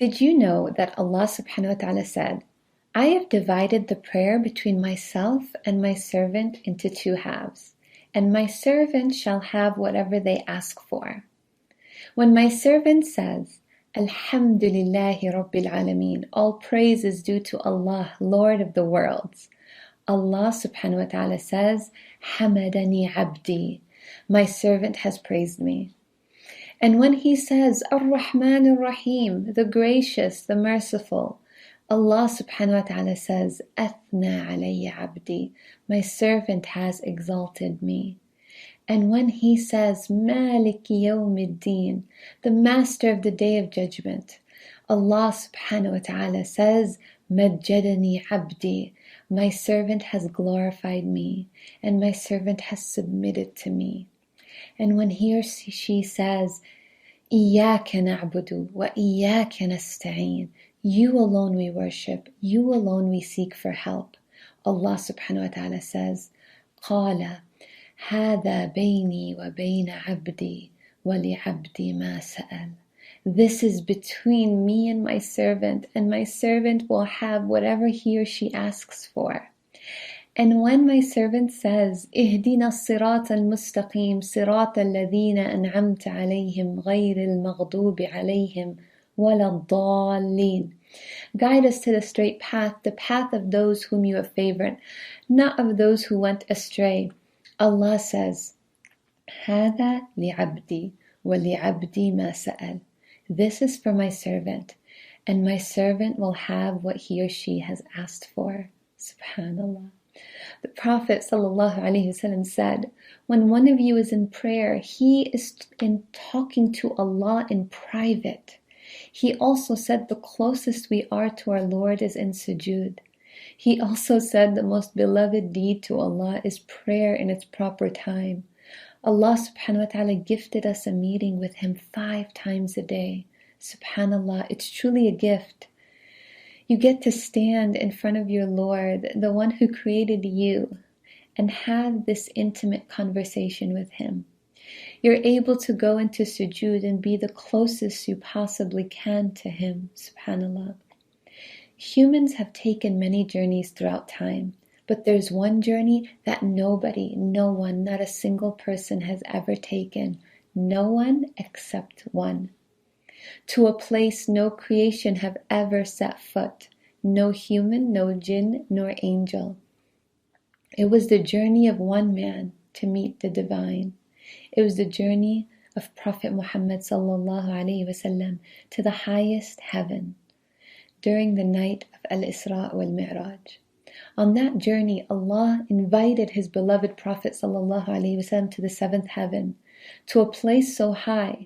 Did you know that Allah subhanahu wa ta'ala said, I have divided the prayer between myself and my servant into two halves, and my servant shall have whatever they ask for. When my servant says, Alhamdulillahi Rabbil Alameen, all praise is due to Allah, Lord of the worlds, Allah subhanahu wa ta'ala says, Hamadani abdi, my servant has praised me. And when he says, Ar-Rahman Ar-Rahim, the gracious, the merciful, Allah subhanahu wa ta'ala says, Athna alayya abdi, my servant has exalted me. And when he says, Maliki yawmiddin, the master of the day of judgment, Allah subhanahu wa ta'ala says, Majjadani abdi, my servant has glorified me, and my servant has submitted to me. And when he or she says, Iyaka na'budu wa iyaka nasta'een, you alone we worship, you alone we seek for help, Allah subhanahu wa ta'ala says, Qala, هذا بيني وبين عبدي ولعبدي ما سأل. This is between me and my servant will have whatever he or she asks for. And when my servant says, اهدنا الصراط المستقيم صراط الذين أنعمت عليهم غير المغضوب عليهم ولا الضالين, guide us to the straight path, the path of those whom you have favored, not of those who went astray. Allah says, هذا لعبدي ولعبدي ما سأل. This is for my servant, and my servant will have what he or she has asked for. Subhanallah. The Prophet ﷺ said, when one of you is in prayer, he is talking to Allah in private. He also said the closest we are to our Lord is in sujood. He also said the most beloved deed to Allah is prayer in its proper time. Allah subhanahu wa ta'ala gifted us a meeting with Him 5 times a day. Subhanallah, it's truly a gift. You get to stand in front of your Lord, the one who created you, and have this intimate conversation with Him. You're able to go into sujood and be the closest you possibly can to Him, subhanallah. Humans have taken many journeys throughout time, but there's one journey that nobody, no one, not a single person has ever taken. No one except one. To a place no creation have ever set foot. No human, no jinn, nor angel. It was the journey of one man to meet the divine. It was the journey of Prophet Muhammad sallallahu alaihi wasallam to the highest heaven during the night of Al-Isra wal-Mi'raj. On that journey, Allah invited His beloved Prophet sallallahu alaihi wasallam to the 7th heaven, to a place so high